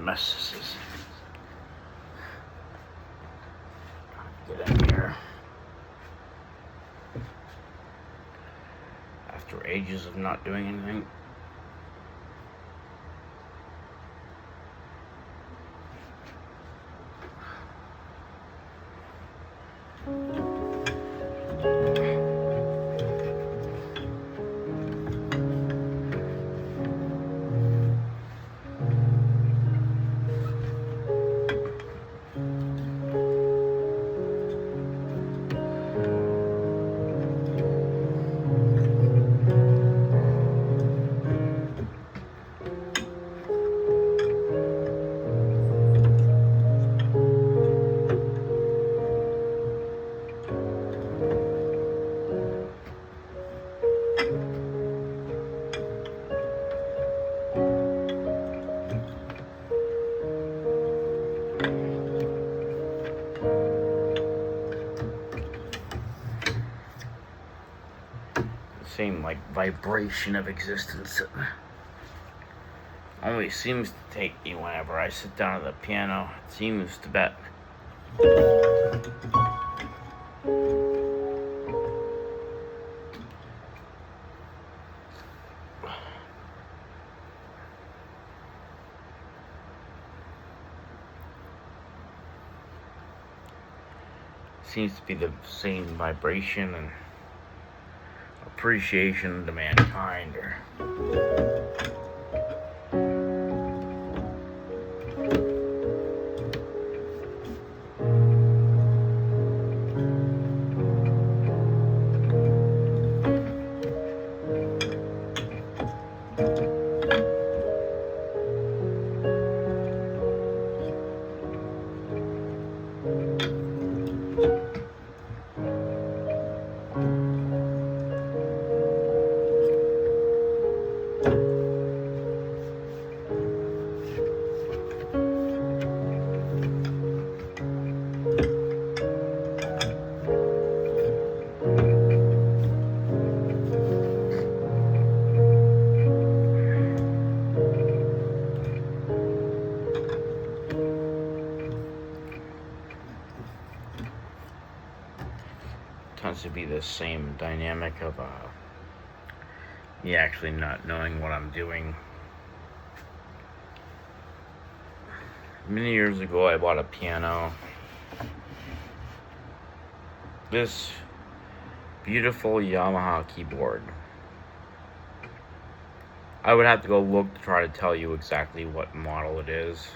mess this is. Get in here. After ages of not doing anything. Same like vibration of existence always seems to take me whenever I sit down at the piano. It seems to bet. Seems to be the same vibration and appreciation to mankind. Tends to be the same dynamic of me actually not knowing what I'm doing. Many years ago I bought a piano. This beautiful Yamaha keyboard. I would have to go look to try to tell you exactly what model it is.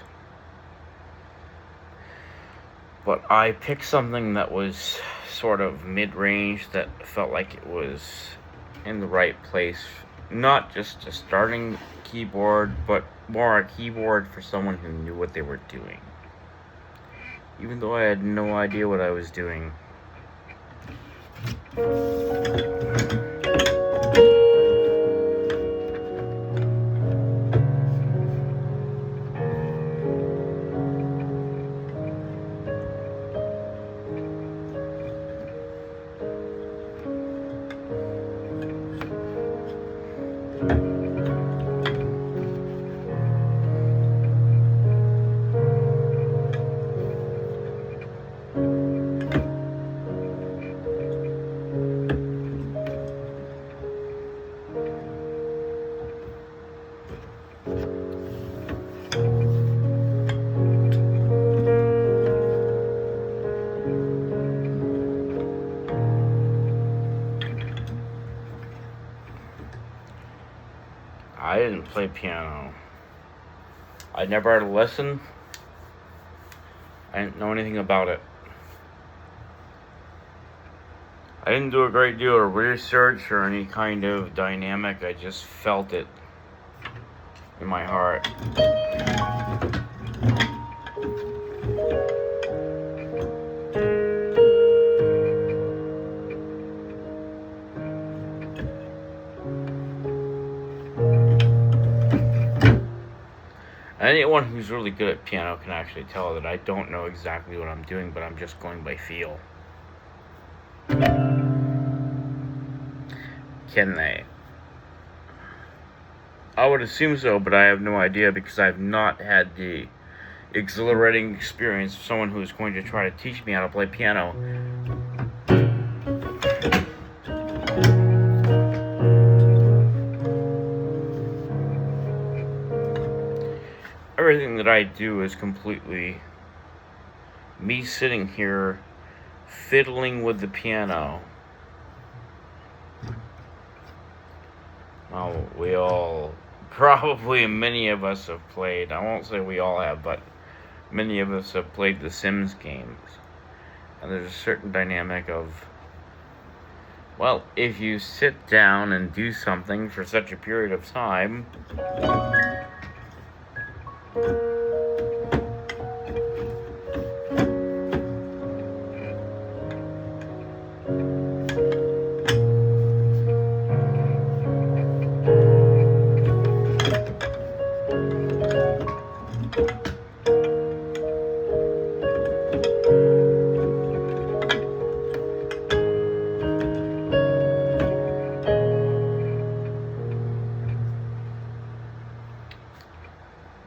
But I picked something that was sort of mid-range, that felt like it was in the right place. Not just a starting keyboard, but more a keyboard for someone who knew what they were doing. Even though I had no idea what I was doing. I didn't play piano. I never had a lesson. I didn't know anything about it. I didn't do a great deal of research or any kind of dynamic. I just felt it in my heart. Anyone who's really good at piano can actually tell that I don't know exactly what I'm doing, but I'm just going by feel. Can they? I would assume so, but I have no idea because I've not had the exhilarating experience of someone who is going to try to teach me how to play piano. Everything that I do is completely me sitting here fiddling with the piano. Well, we all, probably many of us have played, I won't say we all have, but many of us have played the Sims games. And there's a certain dynamic of, well, if you sit down and do something for such a period of time,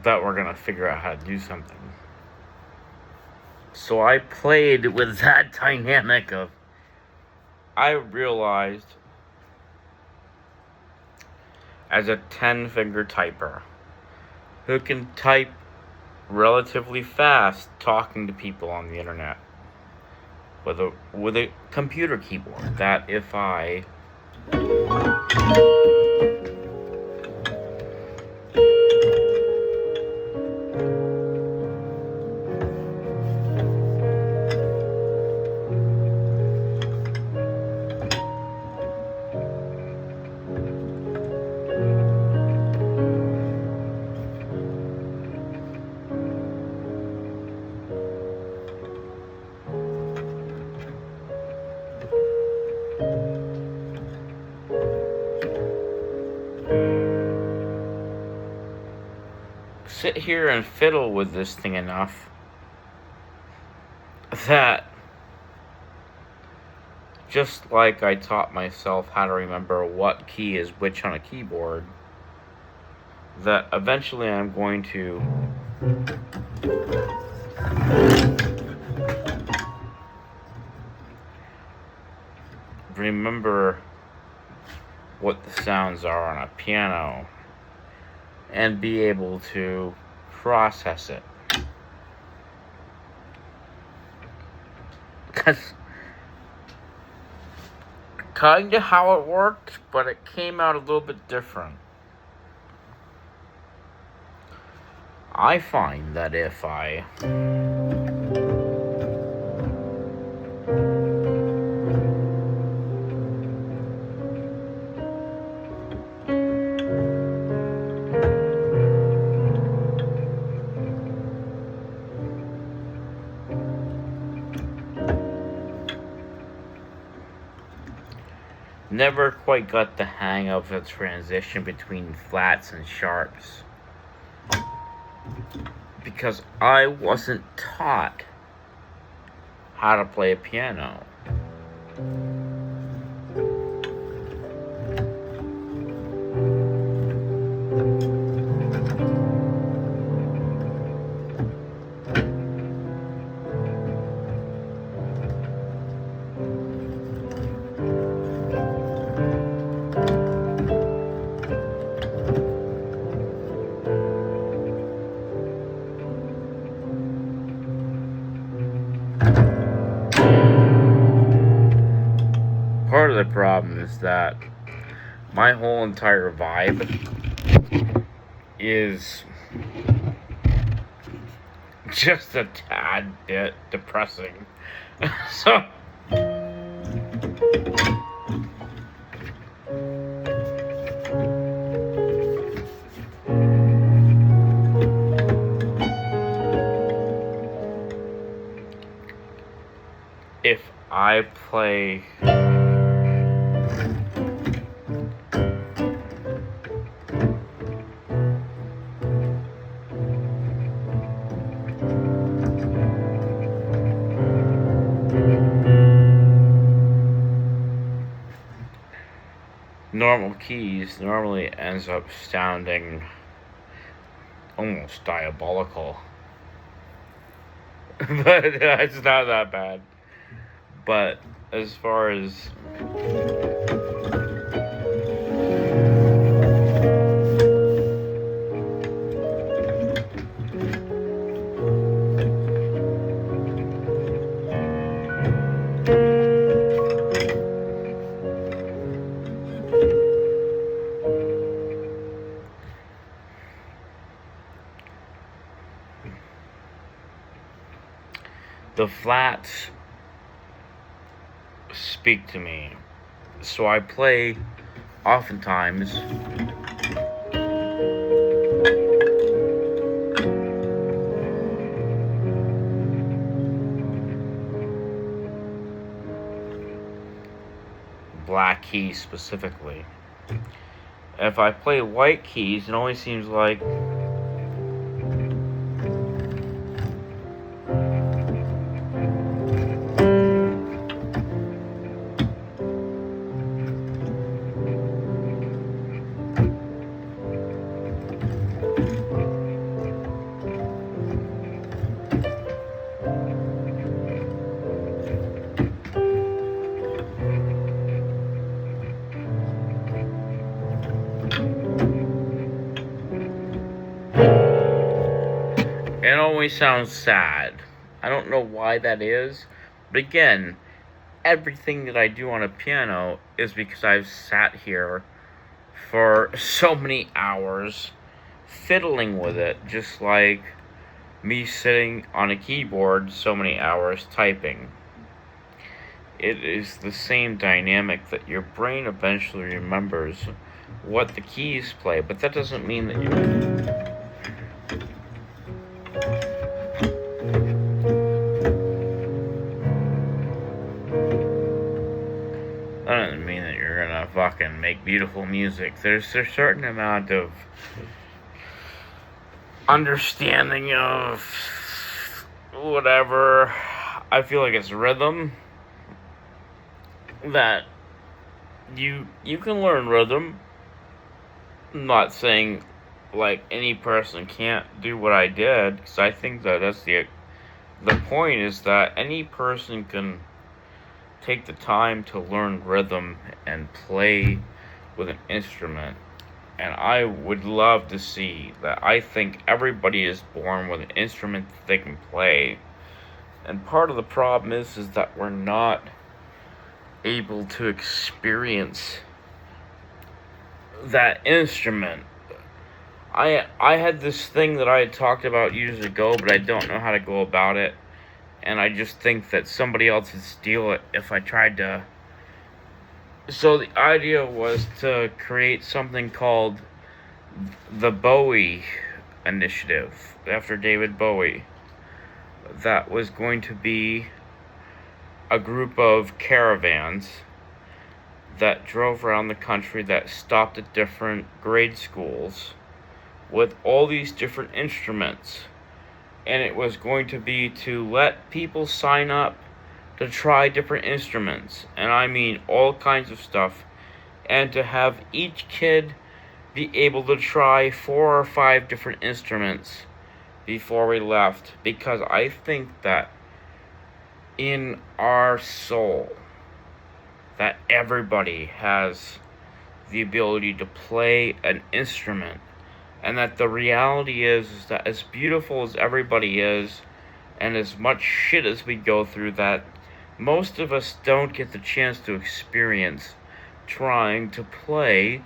that we're gonna figure out how to do something. So I played with that dynamic of, I realized as a 10-finger typer who can type relatively fast talking to people on the internet with a computer keyboard, that if I sit here and fiddle with this thing enough that, just like I taught myself how to remember what key is which on a keyboard, that eventually I'm going to remember what the sounds are on a piano and be able to process it. That's kinda how it worked, but it came out a little bit different. I find that if I never quite got the hang of the transition between flats and sharps, because I wasn't taught how to play a piano. Part of the problem is that my whole entire vibe is just a tad bit depressing. So if I play normal keys, normally ends up sounding almost diabolical. but it's not that bad. But as far as the flats speak to me. So I play oftentimes black keys specifically. If I play white keys, it always seems like it always sounds sad. I don't know why that is, but again, everything that I do on a piano is because I've sat here for so many hours fiddling with it, just like me sitting on a keyboard so many hours typing. It is the same dynamic that your brain eventually remembers what the keys play, but that doesn't mean that you that doesn't mean that you're gonna fucking make beautiful music. There's a certain amount of understanding of whatever. I feel like it's rhythm that you can learn rhythm. I'm not saying like any person can't do what I did, because I think that that's the point is that any person can take the time to learn rhythm and play with an instrument. And I would love to see that. I think everybody is born with an instrument that they can play. And part of the problem is that we're not able to experience that instrument. I had this thing that I had talked about years ago, but I don't know how to go about it. And I just think that somebody else would steal it if I tried to. So the idea was to create something called the Bowie Initiative, after David Bowie. That was going to be a group of caravans that drove around the country, that stopped at different grade schools with all these different instruments. And it was going to be to let people sign up to try different instruments, and I mean all kinds of stuff, and to have each kid be able to try 4 or 5 different instruments before we left, because I think that in our soul that everybody has the ability to play an instrument, and that the reality is that as beautiful as everybody is, and as much shit as we go through, that most of us don't get the chance to experience trying to play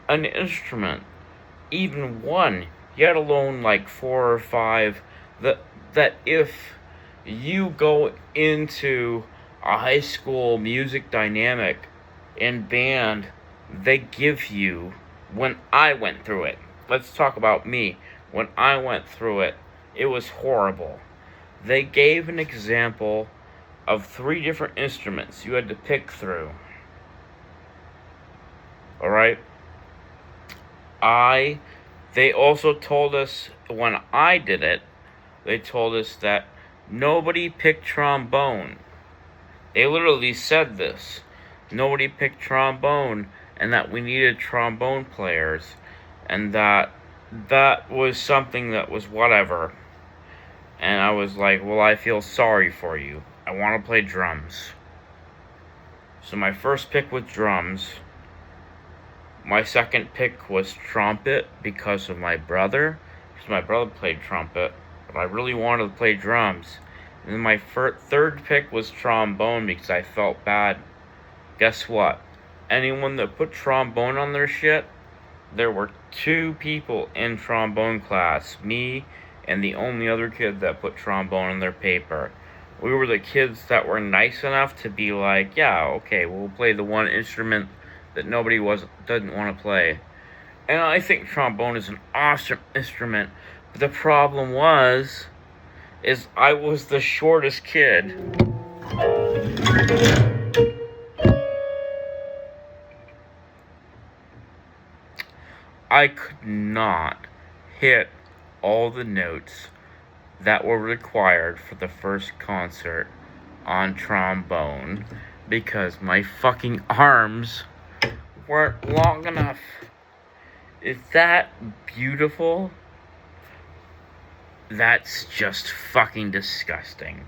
an instrument, even one, yet alone like 4 or 5, that if you go into a high school music dynamic and band, they give you, when I went through it, let's talk about me, when I went through it, it was horrible. They gave an example of 3 different instruments you had to pick through. Alright? They also told us, when I did it, they told us that nobody picked trombone. They literally said this. Nobody picked trombone, and that we needed trombone players, and that was something that was whatever. And I was like, well, I feel sorry for you. I want to play drums. So my first pick was drums. My second pick was trumpet because of my brother. Because my brother played trumpet. But I really wanted to play drums. And then my third pick was trombone because I felt bad. Guess what? Anyone that put trombone on their shit, there were 2 people in trombone class. Me and the only other kid that put trombone on their paper. We were the kids that were nice enough to be like, yeah, okay, we'll play the one instrument that nobody doesn't want to play. And I think trombone is an awesome instrument. But the problem is I was the shortest kid. I could not hit all the notes that were required for the first concert on trombone because my fucking arms weren't long enough. Is that beautiful? That's just fucking disgusting.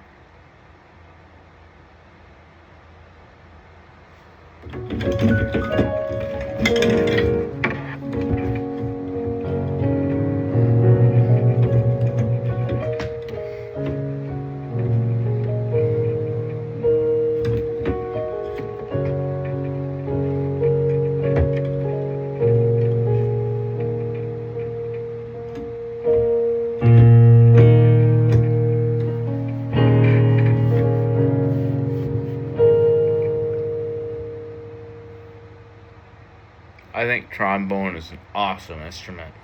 I think trombone is an awesome instrument.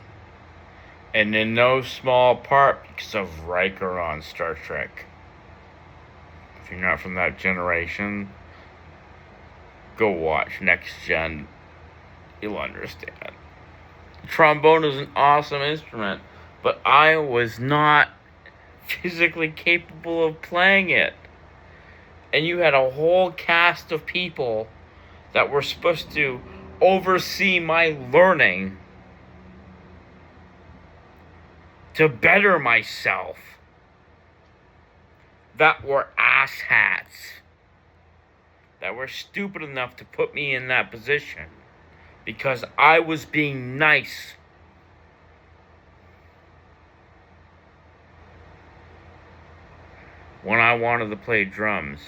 And in no small part because of Riker on Star Trek. If you're not from that generation, go watch Next Gen. You'll understand. Trombone is an awesome instrument, but I was not physically capable of playing it. And you had a whole cast of people that were supposed to oversee my learning to better myself that were asshats, that were stupid enough to put me in that position because I was being nice. When I wanted to play drums,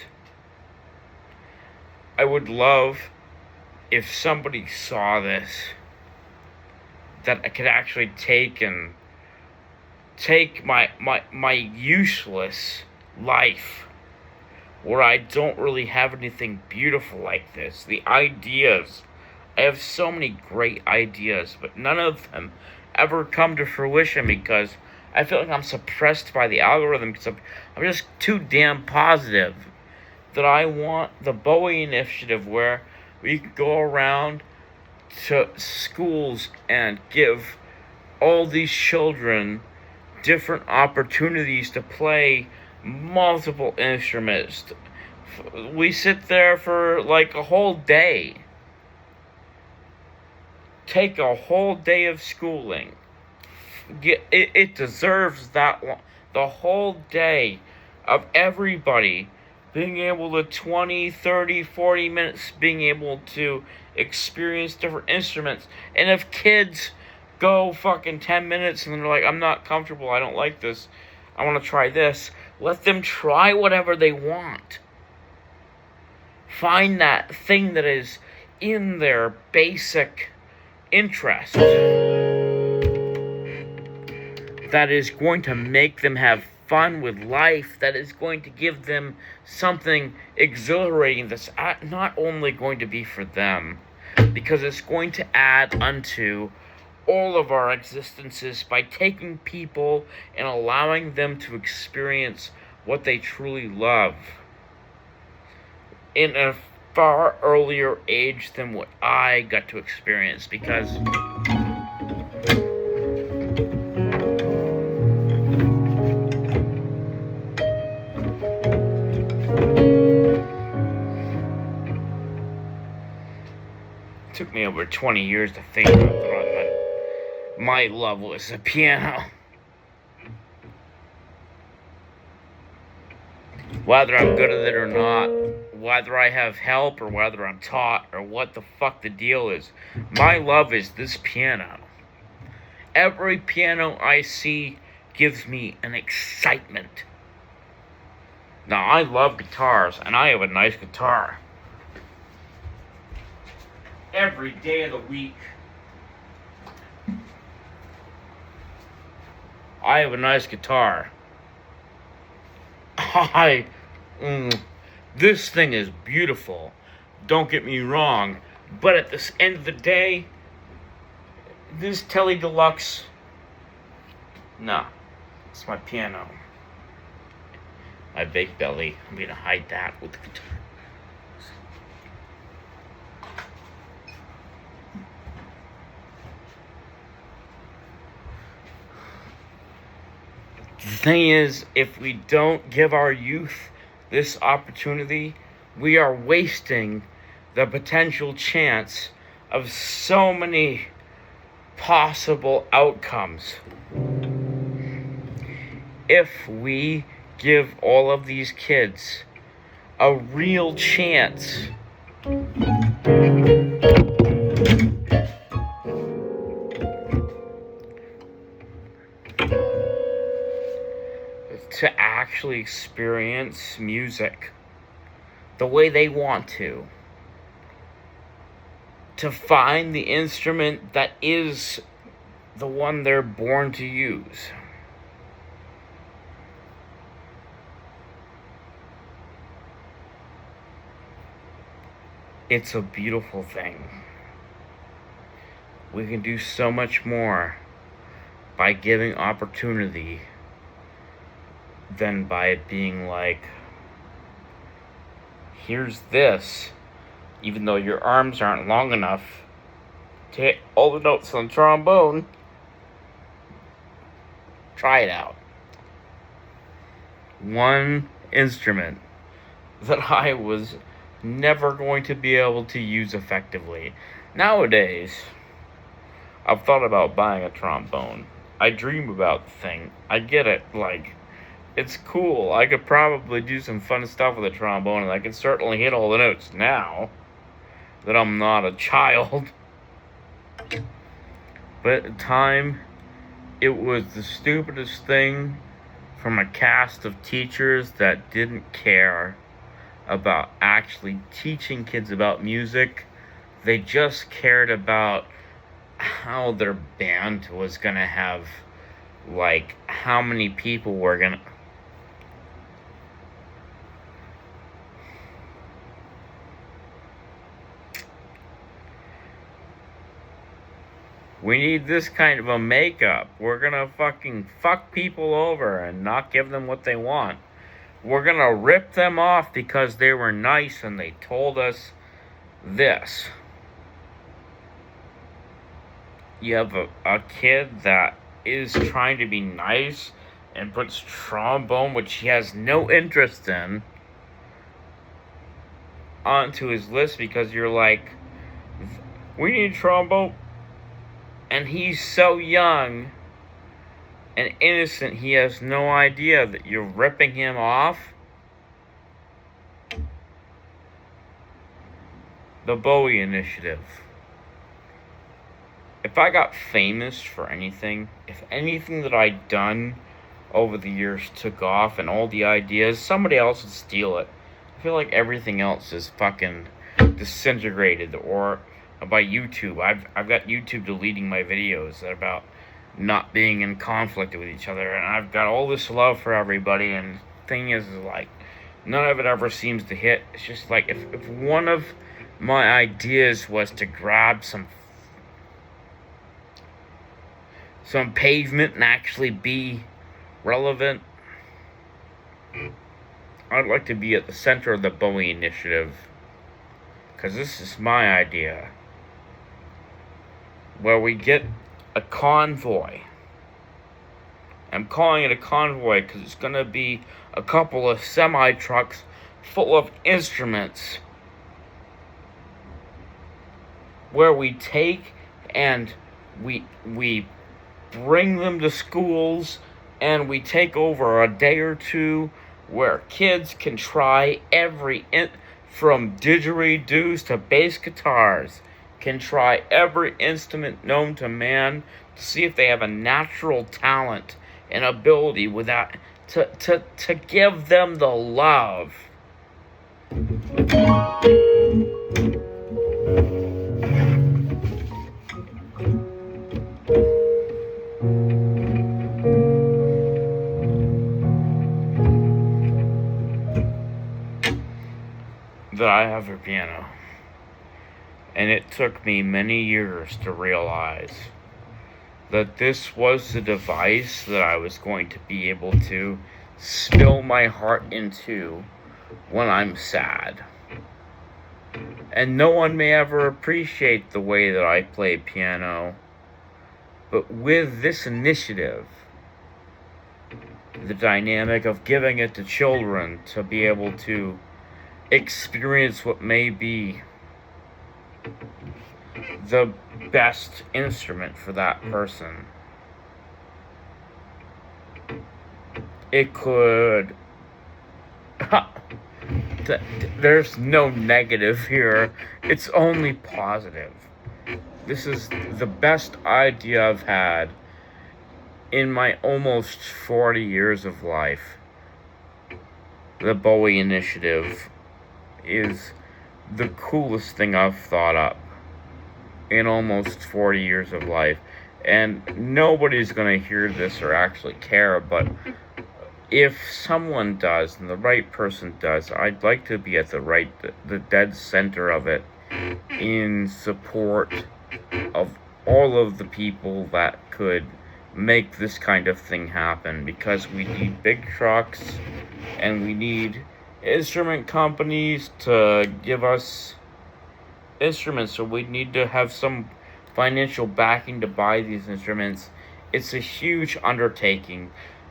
I would love if somebody saw this, that I could actually take my useless life where I don't really have anything beautiful like this. The ideas, I have so many great ideas, but none of them ever come to fruition because I feel like I'm suppressed by the algorithm because I'm just too damn positive that I want the Bowie Initiative where we can go around to schools and give all these children different opportunities to play multiple instruments. We sit there for like a whole day. Take a whole day of schooling. It deserves that long. The whole day of everybody being able to 20, 30, 40 minutes being able to experience different instruments. And if kids go fucking 10 minutes and they're like, I'm not comfortable, I don't like this, I want to try this, let them try whatever they want. Find that thing that is in their basic interest that is going to make them have fun with life, that is going to give them something exhilarating that's not only going to be for them, because it's going to add unto all of our existences by taking people and allowing them to experience what they truly love in a far earlier age than what I got to experience, because it took me over 20 years to figure out that my love was the piano. whether I'm good at it or not, whether I have help or whether I'm taught or what the fuck the deal is. My love is this piano. Every piano I see gives me an excitement. Now, I love guitars, and I have a nice guitar. Every day of the week, I have a nice guitar. This thing is beautiful. Don't get me wrong. But at the end of the day, this Tele Deluxe, nah, it's my piano. My big belly. I'm gonna hide that with the guitar. The thing is, if we don't give our youth this opportunity, we are wasting the potential chance of so many possible outcomes. If we give all of these kids a real chance to actually experience music the way they want to find the instrument that is the one they're born to use. It's a beautiful thing. We can do so much more by giving opportunity than by being like, here's this, even though your arms aren't long enough to hit all the notes on the trombone. Try it out. One instrument that I was never going to be able to use effectively. Nowadays, I've thought about buying a trombone. I dream about the thing. I get it, like, it's cool. I could probably do some fun stuff with a trombone, and I can certainly hit all the notes now that I'm not a child. But at the time, it was the stupidest thing from a cast of teachers that didn't care about actually teaching kids about music. They just cared about how their band was gonna have, like, how many people were gonna... We need this kind of a makeup. We're gonna fucking fuck people over and not give them what they want. We're gonna rip them off because they were nice and they told us this. You have a kid that is trying to be nice and puts trombone, which he has no interest in, onto his list because you're like, we need trombone. And he's so young and innocent, he has no idea that you're ripping him off. The Bowie Initiative. If I got famous for anything, if anything that I'd done over the years took off and all the ideas, somebody else would steal it. I feel like everything else is fucking disintegrated, or by YouTube. I've got YouTube deleting my videos about not being in conflict with each other, and I've got all this love for everybody, and the thing is like, none of it ever seems to hit. It's just like, if one of my ideas was to grab some pavement and actually be relevant, I'd like to be at the center of the Bowie Initiative, because this is my idea, where we get a convoy. I'm calling it a convoy because it's going to be a couple of semi-trucks full of instruments, where we take and we bring them to schools, and we take over a day or two where kids can try from didgeridoos to bass guitars, can try every instrument known to man to see if they have a natural talent and ability without to give them the love. That I have a piano. And it took me many years to realize that this was the device that I was going to be able to spill my heart into when I'm sad. And no one may ever appreciate the way that I play piano, but with this initiative, the dynamic of giving it to children to be able to experience what may be the best instrument for that person. It could... There's no negative here. It's only positive. This is the best idea I've had in my almost 40 years of life. The Bowie Initiative is the coolest thing I've thought up in almost 40 years of life. And nobody's going to hear this or actually care, but if someone does, and the right person does, I'd like to be at the dead center of it in support of all of the people that could make this kind of thing happen, because we need big trucks and we need instrument companies to give us instruments, so we need to have some financial backing to buy these instruments. It's a huge undertaking,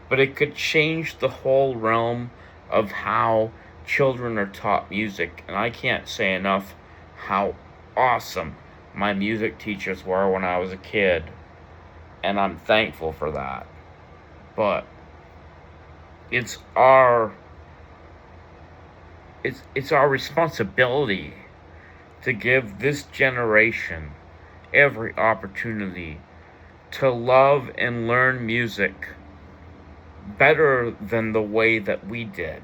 but it could change the whole realm of how children are taught music. And I can't say enough how awesome my music teachers were when I was a kid, and I'm thankful for that. But it's our responsibility to give this generation every opportunity to love and learn music better than the way that we did.